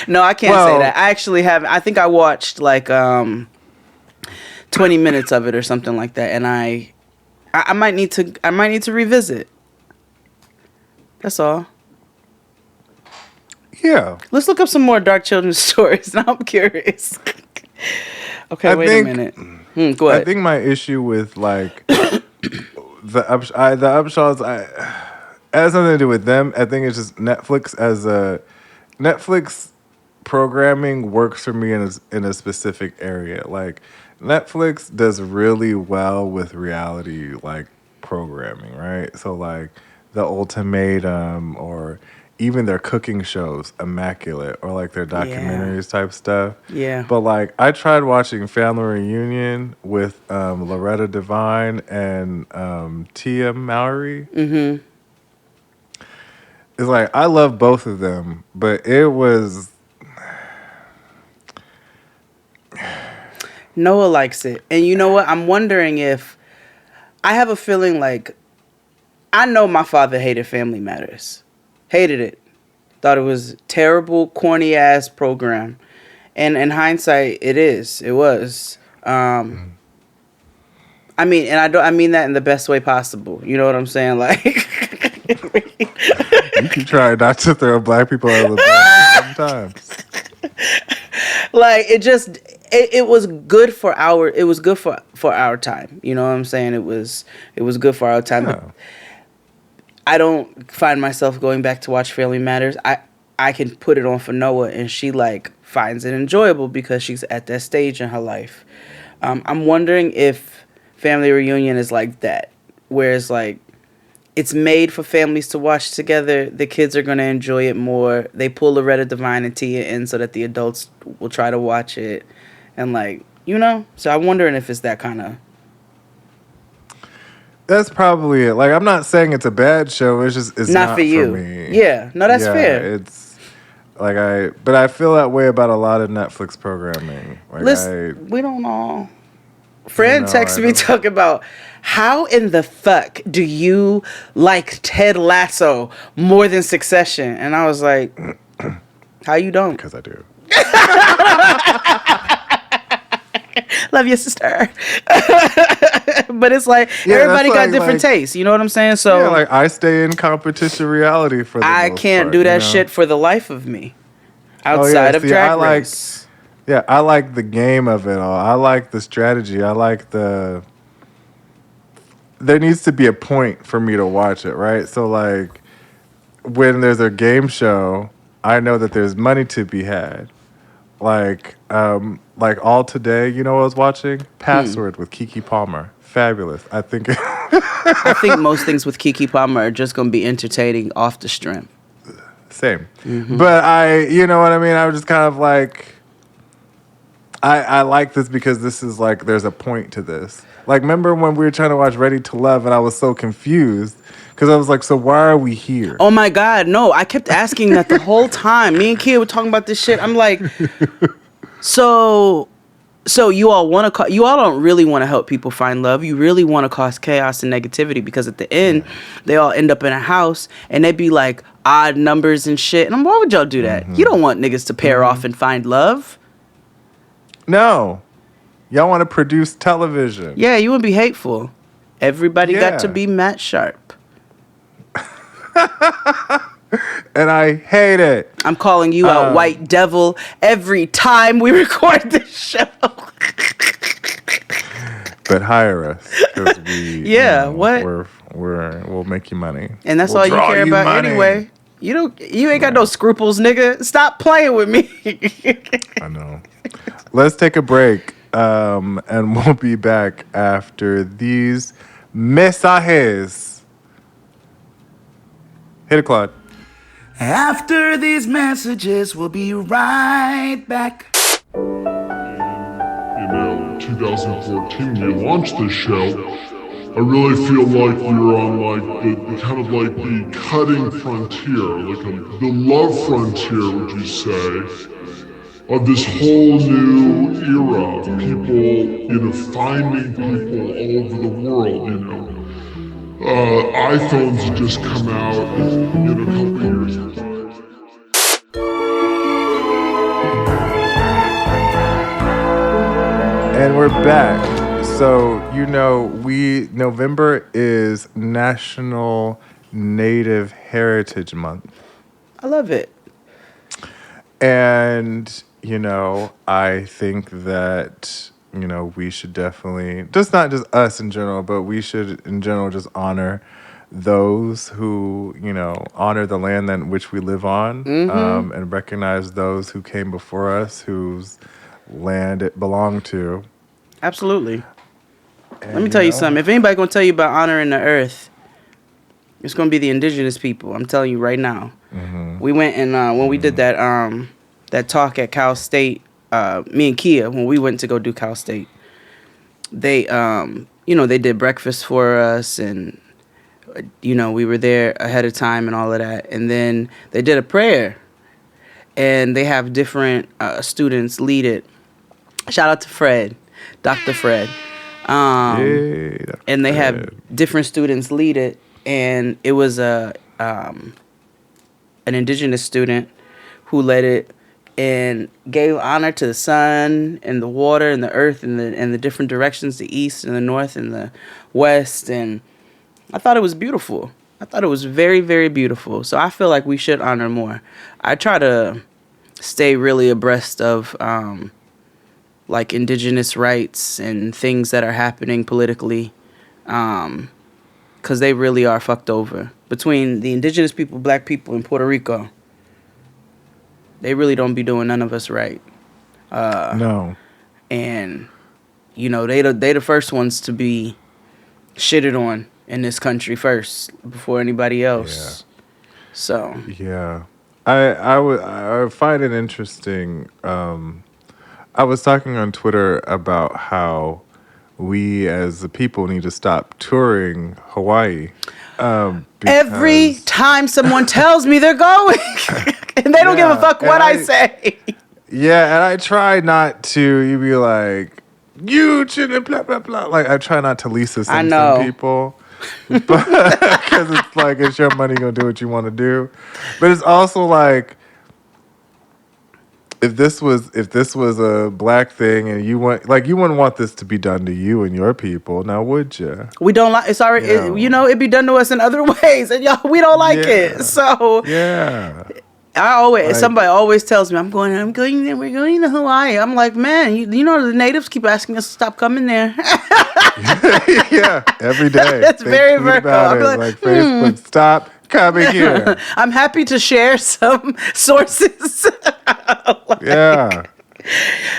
No, I can't say that. I actually haven't. I think I watched like 20 minutes of it or something like that, and I might need to revisit. That's all. Yeah. Let's look up some more dark children's stories. Now I'm curious. Okay, wait a minute. Go ahead. I think my issue with like the Upshaws, it has nothing to do with them. I think it's just Netflix as a Netflix programming works for me in a specific area. Like Netflix does really well with reality like programming, right? So like The Ultimatum or even their cooking shows, Immaculate, or like their documentaries type stuff. Yeah. But like I tried watching Family Reunion with Loretta Devine and Tia Mowry. Mm-hmm. It's like I love both of them, but it was Noah likes it. And you know what? I'm wondering if I have a feeling like I know my father hated Family Matters. Hated it. Thought it was terrible, corny ass program. And in hindsight, it is. It was. I mean, and I mean that in the best way possible. You know what I'm saying? Like you keep trying not to throw black people out of the bus sometimes. Like it it was good for our time. You know what I'm saying? It was good for our time. Yeah. But I don't find myself going back to watch Family Matters. I can put it on for Noah, and she like finds it enjoyable because she's at that stage in her life. I'm wondering if Family Reunion is like that, where it's like it's made for families to watch together. The kids are going to enjoy it more. They pull Loretta Devine and Tia in so that the adults will try to watch it. And like, you know, so I'm wondering if it's that kind of. That's probably it. Like, I'm not saying it's a bad show. It's just it's not for you. Me. Yeah, no, that's fair. It's like but I feel that way about a lot of Netflix programming. Like, listen, we don't know. Friend texted me talking about how in the fuck do you like Ted Lasso more than Succession? And I was like, how you don't? Because I do. Love your sister. But it's like everybody got different tastes. You know what I'm saying? So yeah, like I stay in competition reality for the I most can't part, do that shit for the life of me. Outside of Drag Race. Yeah, I like the game of it all. I like the strategy. I like there needs to be a point for me to watch it, right? So like when there's a game show, I know that there's money to be had. Like All Today, you know what I was watching? Password with Keke Palmer. Fabulous. I think most things with Keke Palmer are just going to be entertaining off the strength. Same. Mm-hmm. But you know what I mean? I was just kind of like I like this because this is like there's a point to this. Like, remember when we were trying to watch Ready to Love and I was so confused because I was like, so why are we here? Oh my God, no! I kept asking that the whole time. Me and Kia were talking about this shit. I'm like, so you all don't really want to help people find love. You really want to cause chaos and negativity because at the end, they all end up in a house and they be like odd numbers and shit. And why would y'all do that? You don't want niggas to pair off and find love. No. Y'all want to produce television. Yeah, you want to be hateful. Everybody got to be Matt Sharp. And I hate it. I'm calling you out, white devil, every time we record this show. But hire us. Because we'll make you money. And that's all you care about anyway. You ain't got no scruples, nigga. Stop playing with me. I know. Let's take a break, and we'll be back after these mensajes. Hit it, Claude. After these messages, we'll be right back. 2014, we launched this show. I really feel like we're on the kind of like the cutting frontier, like the love frontier, would you say, of this whole new era of people, finding people all over the world, iPhones have just come out, a couple years ago. And we're back. So, November is National Native Heritage Month. I love it. And, I think that, we should definitely, just not just us in general, but we should in general just honor those who, honor the land in which we live on, and recognize those who came before us, whose land it belonged to. Absolutely. And let me tell you something. If anybody gonna tell you about honoring the earth, it's gonna be the indigenous people. I'm telling you right now. Mm-hmm. We went and when we did that talk at Cal State, me and Kia, when we went to go do Cal State, they they did breakfast for us, and we were there ahead of time and all of that, and then they did a prayer, and they have different students lead it. Shout out to Fred, Dr. Fred. And they have different students lead it, and it was an indigenous student who led it and gave honor to the sun and the water and the earth and the different directions, the east and the north and the west, and I thought it was beautiful. I thought it was very, very beautiful. So I feel like we should honor more. I try to stay really abreast of like indigenous rights and things that are happening politically, because they really are fucked over. Between the indigenous people, black people in Puerto Rico, they really don't be doing none of us right. No. And you know, they the first ones to be shitted on in this country first before anybody else. Yeah. So yeah, I find it interesting. I was talking on Twitter about how we as a people need to stop touring Hawaii. Every time someone tells me they're going, and they don't give a fuck what I say. Yeah, and I try not to. You be like, you shouldn't, blah, blah, blah. Like, I try not to Lisa Simpson people. Because it's like, it's your money, you're going to do what you want to do. But it's also like, if this was a black thing and you wouldn't want this to be done to you and your people, now would you? We don't like it's already it'd be done to us in other ways, and y'all we don't like it. So somebody always tells me we're going to Hawaii. I'm like, man, you know the natives keep asking us to stop coming there. Yeah, every day. That's very Virgo. I'm like Facebook, stop coming here. I'm happy to share some sources. Yeah.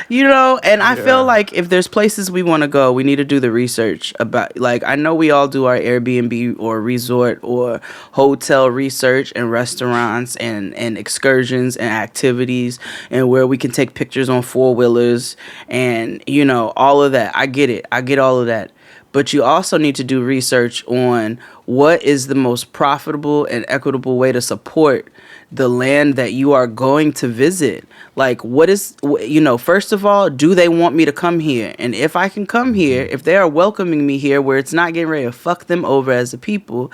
You know, and I feel like if there's places we want to go, we need to do the research about, like, I know we all do our Airbnb or resort or hotel research and restaurants and excursions and activities and where we can take pictures on 4-wheelers and, you know, all of that. I get it. I get all of that. But you also need to do research on what is the most profitable and equitable way to support the land that you are going to visit. Like, what is, you know, first of all, do they want me to come here? And if I can come here, if they are welcoming me here where it's not getting ready to fuck them over as a people,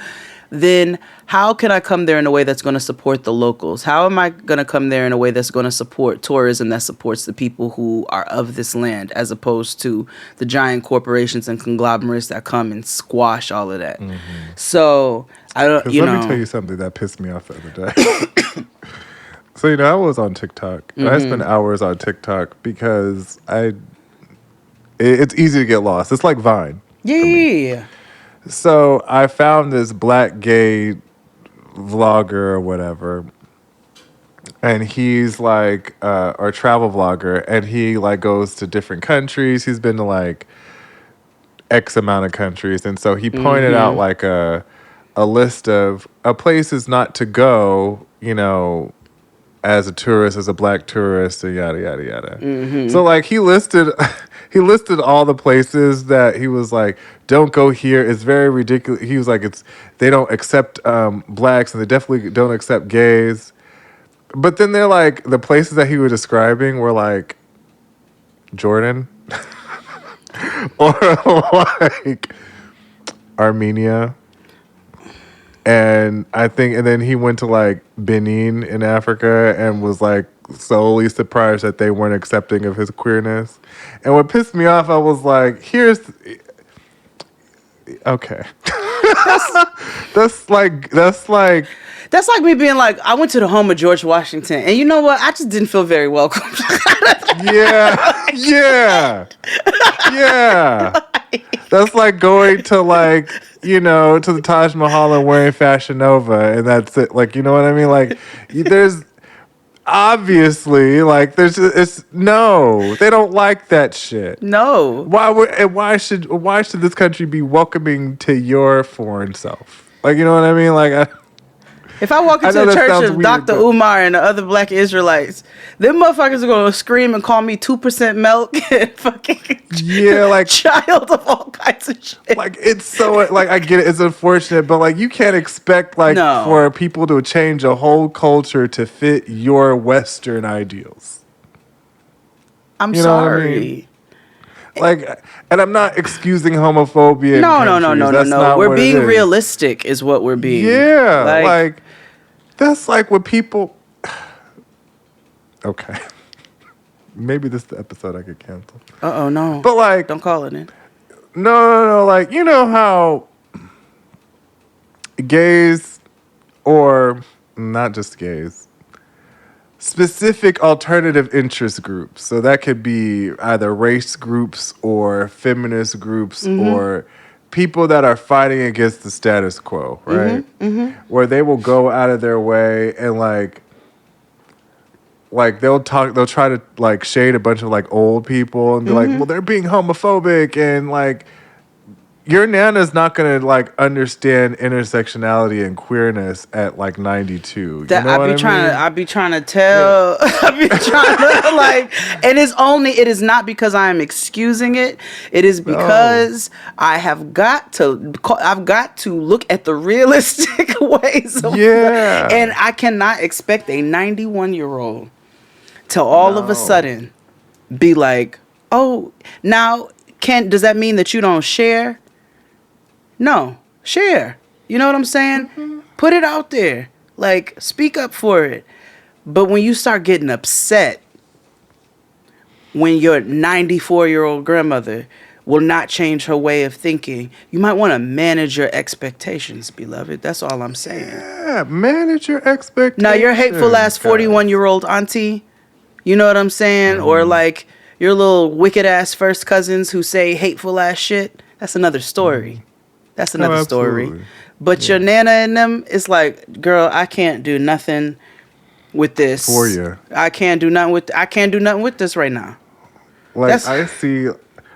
then how can I come there in a way that's going to support the locals? How am I going to come there in a way that's going to support tourism that supports the people who are of this land, as opposed to the giant corporations and conglomerates that come and squash all of that? Mm-hmm. So I don't. Let me tell you something that pissed me off the other day. So, you know, I was on TikTok. Mm-hmm. I spent hours on TikTok because it's easy to get lost. It's like Vine. Yeah. So I found this black gay vlogger or whatever, and he's like, or travel vlogger, and he like goes to different countries. He's been to like X amount of countries, and so he pointed out like a list of places not to go, you know, as a tourist, as a black tourist, and yada yada yada. Mm-hmm. So like he listed all the places that he was like, don't go here. It's very ridiculous. He was like, they don't accept blacks and they definitely don't accept gays. But then they're like, the places that he was describing were like Jordan or like Armenia. And then he went to like Benin in Africa and was like solely surprised that they weren't accepting of his queerness. And what pissed me off, I was like, okay. That's like me being like, I went to the home of George Washington, and you know what? I just didn't feel very welcome. Yeah. That's like going to like, you know, to the Taj Mahal and wearing Fashion Nova, and that's it. Like, you know what I mean? Like, there's obviously like no, they don't like that shit. No. Why should this country be welcoming to your foreign self? Like, you know what I mean? Like, if I walk into the church of Dr. Umar and the other black Israelites, them motherfuckers are going to scream and call me 2% milk and fucking like child of all kinds of shit. Like, it's so, like, I get it, it's unfortunate, but like, you can't expect like for people to change a whole culture to fit your Western ideals. I'm sorry. I mean? Like, and I'm not excusing homophobia. No. We're being realistic, is what we're being. Yeah, like that's like what people. Okay, maybe this is the episode I get canceled. No. But like, don't call it in. No. Like, you know how gays, or not just gays, specific alternative interest groups. So that could be either race groups or feminist groups or people that are fighting against the status quo, right? Where they will go out of their way and they'll try to like shade a bunch of like old people and be like, well, they're being homophobic, and like your nana's not gonna like understand intersectionality and queerness at like 92. That you know I be trying to tell. I be trying to like, and it is not because I am excusing it. It is because I've got to look at the realistic ways. And I cannot expect a 91-year-old to all of a sudden be like, oh, now does that mean that you don't share? No, share. You know what I'm saying? Put it out there. Like, speak up for it. But when you start getting upset when your 94-year-old grandmother will not change her way of thinking, you might want to manage your expectations, beloved. That's all I'm saying. Yeah, manage your expectations. Now, your hateful ass 41-year-old auntie, you know what I'm saying? Or like your little wicked ass first cousins who say hateful ass shit. That's another story. That's another story. But your nana and them, it's like, girl, I can't do nothing with this. For you. I can't do nothing with this right now. Like, I see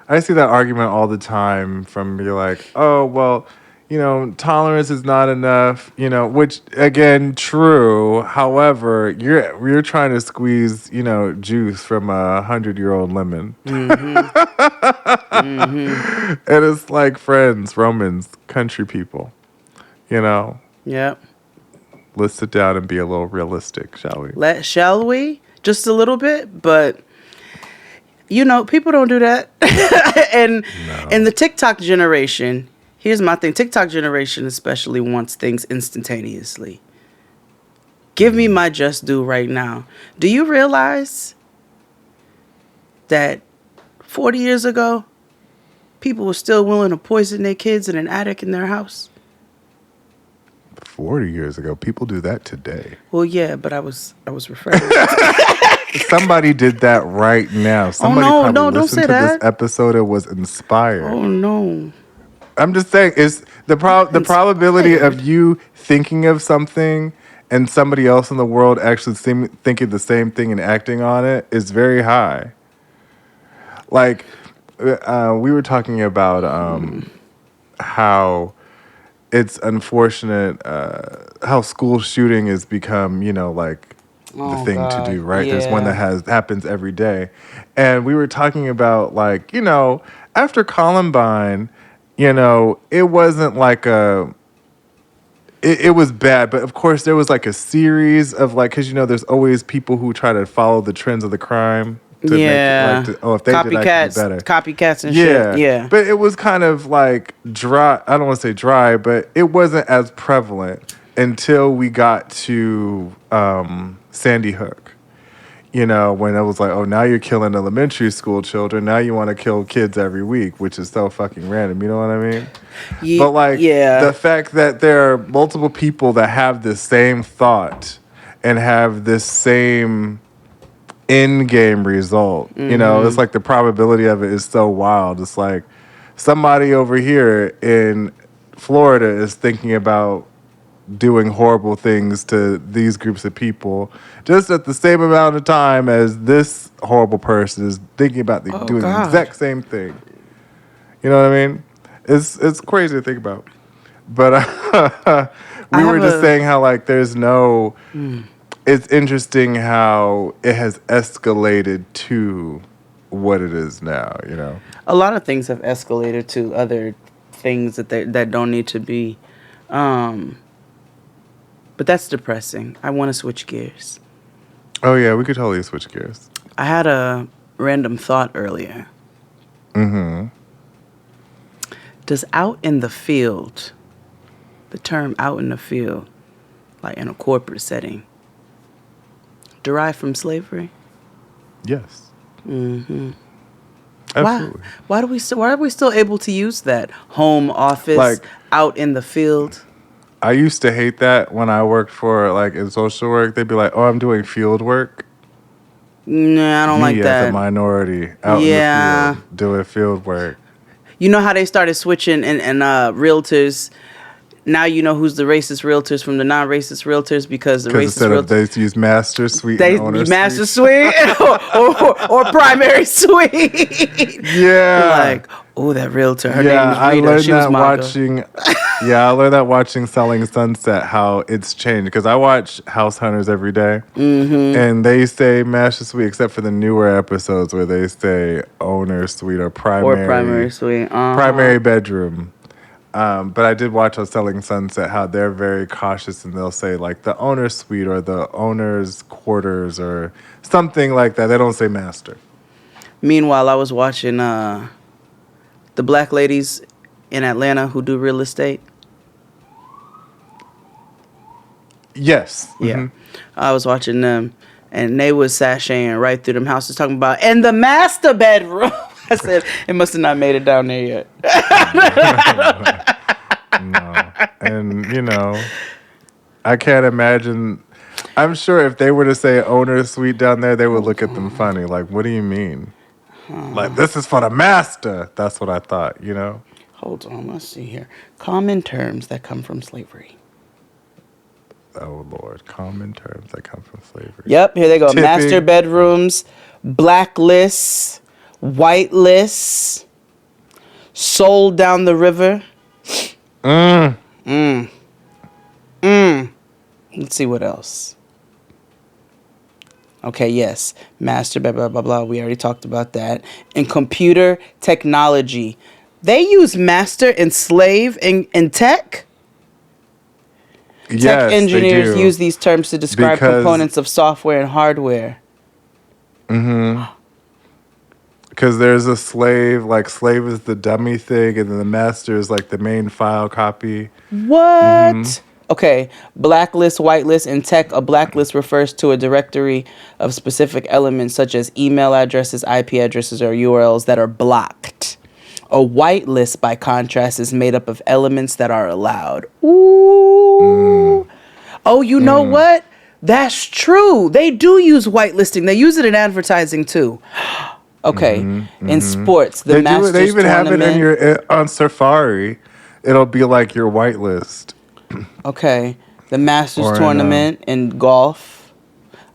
that argument all the time from you're like, oh, well, you know, tolerance is not enough, you know, which again, true. However, you're trying to squeeze, you know, juice from a 100-year-old lemon. And it's like friends, Romans, country people, you know. Yep. Let's sit down and be a little realistic, shall we? Shall we? Just a little bit, but you know, people don't do that. And the TikTok generation, here's my thing. TikTok generation especially wants things instantaneously. Give me my just due right now. Do you realize that 40 years ago, people were still willing to poison their kids in an attic in their house? 40 years ago, people do that today. Well, yeah, but I was referring. Somebody did that right now. Somebody probably listened to this episode and was inspired. Oh no! I'm just saying, it's the probability of you thinking of something and somebody else in the world actually thinking the same thing and acting on it is very high. Like, we were talking about how it's unfortunate how school shooting has become, you know, like the thing to do, right? Yeah. There's one that happens every day. And we were talking about, like, you know, after Columbine, you know, it wasn't like it was bad, but of course there was like a series of like, because, you know, there's always people who try to follow the trends of the crime. To make it, if they did, I could do better. Copycats and shit. Yeah. But it was kind of like dry. I don't want to say dry, but it wasn't as prevalent until we got to Sandy Hook. You know, when it was like, oh, now you're killing elementary school children. Now you want to kill kids every week, which is so fucking random. You know what I mean? But like, the fact that there are multiple people that have this same thought and have this same in-game result, you know, it's like the probability of it is so wild. It's like somebody over here in Florida is thinking about doing horrible things to these groups of people just at the same amount of time as this horrible person is thinking about doing the exact same thing. You know what I mean? It's crazy to think about. But we were just saying how, like, there's no... It's interesting how it has escalated to what it is now, you know? A lot of things have escalated to other things that don't need to be. But that's depressing. I want to switch gears. Oh, yeah, we could totally switch gears. I had a random thought earlier. Does out in the field, the term out in the field, like in a corporate setting, derived from slavery? Yes. Mm-hmm. Absolutely. Why are we still able to use that home office, like, out in the field? I used to hate that when I worked for, like, in social work. They'd be like, oh, I'm doing field work. Nah, I don't like Me that. as a minority out in the field doing field work. You know how they started switching and realtors. Now you know who's the racist realtors from the non-racist realtors because the racist instead realtors. of they use master suite They and owner master suite. suite or primary suite. Yeah. Like, oh, that realtor. Her name is Rita. I learned She was that Margo. watching. I learned that watching Selling Sunset how it's changed because I watch House Hunters every day, and they say master suite except for the newer episodes where they say owner suite or primary suite, primary bedroom. But I did watch on Selling Sunset how they're very cautious and they'll say like the owner's suite or the owner's quarters or something like that. They don't say master. Meanwhile, I was watching the black ladies in Atlanta who do real estate. Yes. Yeah. I was watching them and they was sashaying right through them houses talking about, and the master bedroom. I said, it must have not made it down there yet. No. And, I can't imagine. I'm sure if they were to say owner suite down there, they would look at them funny. Like, what do you mean? Like, this is for the master. That's what I thought, Hold on, let's see here. Common terms that come from slavery. Oh, Lord. Common terms that come from slavery. Yep, here they go. Tipping. Master bedrooms, blacklists, whitelists, sold down the river. Let's see what else. Okay, yes. Master, blah, blah, blah, blah. We already talked about that. And computer technology. They use master and slave in tech? Yes, tech engineers they do. use these terms to describe components of software and hardware. Because there's a slave, like slave is the dummy thing, and then the master is like the main file copy. What? Okay, blacklist, whitelist. In tech, a blacklist refers to a directory of specific elements such as email addresses, IP addresses, or URLs that are blocked. A whitelist, by contrast, is made up of elements that are allowed. Ooh. Oh, you know what? That's true. They do use whitelisting. They use it in advertising too. Okay, in sports, the Masters They even tournament. have it on Safari. It'll be like your whitelist. Okay, the Masters Or tournament in golf.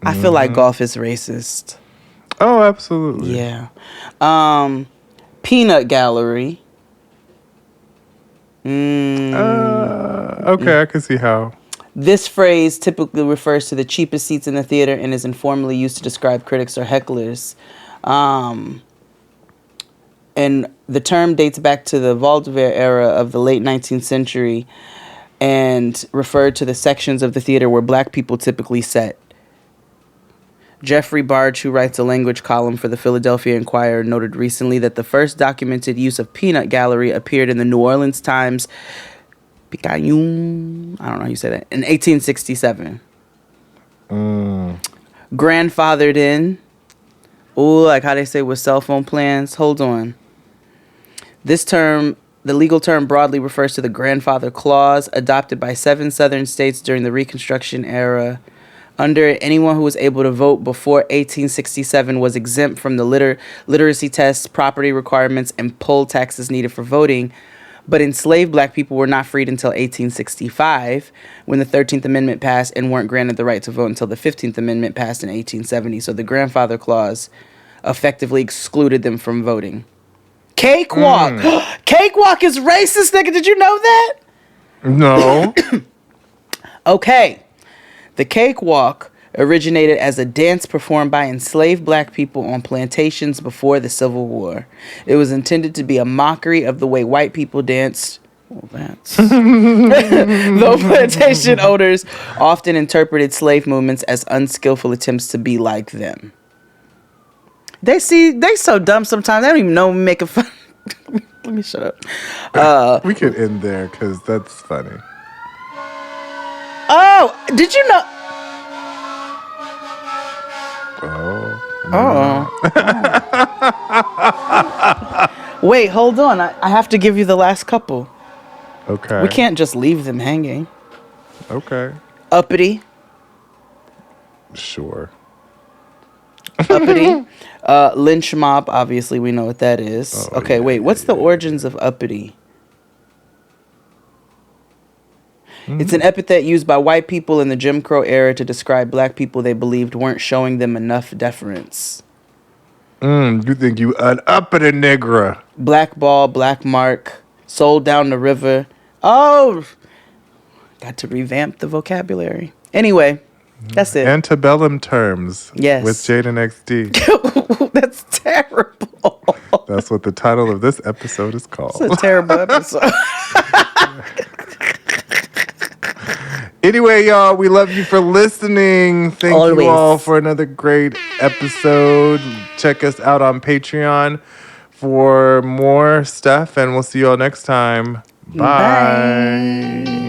I feel like golf is racist. Oh, absolutely. Yeah. Peanut gallery. Okay, I can see how. This phrase typically refers to the cheapest seats in the theater and is informally used to describe critics or hecklers. And the term dates back to the vaudeville era of the late 19th century and referred to the sections of the theater where black people typically sat. Jeffrey Barge, who writes a language column for the Philadelphia Inquirer, noted recently that the first documented use of peanut gallery appeared in the New Orleans Times, I don't know how you say that, in 1867. Grandfathered in. Ooh, like how they say with cell phone plans. Hold on. This term, the legal term, broadly refers to the grandfather clause adopted by 7 southern states during the Reconstruction era. Under it, anyone who was able to vote before 1867 was exempt from the literacy tests, property requirements, and poll taxes needed for voting. But enslaved black people were not freed until 1865, when the 13th Amendment passed, and weren't granted the right to vote until the 15th Amendment passed in 1870. So the grandfather clause effectively excluded them from voting. Cakewalk. Cakewalk is racist, nigga. Did you know that? No. Okay. The cakewalk originated as a dance performed by enslaved black people on plantations before the Civil War. It was intended to be a mockery of the way white people danced. Well, that's... Though plantation owners often interpreted slave movements as unskillful attempts to be like them. They so dumb sometimes. They don't even know making fun. Let me shut up. We could end there because that's funny. Oh, did you know? Wait, hold on. I have to give you the last couple. Okay. We can't just leave them hanging. Okay. Uppity. Sure. Uppity. Lynch mob, obviously we know what that is. Okay, wait, what's the origins of uppity? It's an epithet used by white people in the Jim Crow era to describe black people they believed weren't showing them enough deference. You think you an uppity nigger. Black ball, black mark, sold down the river. Oh, got to revamp the vocabulary. Anyway, that's it. Antebellum Terms. Yes. With Jade and XD. That's terrible. That's what the title of this episode is called. It's a terrible episode. Anyway, y'all, we love you for listening. Thank you all for another great episode. Check us out on Patreon for more stuff, and we'll see you all next time. Bye.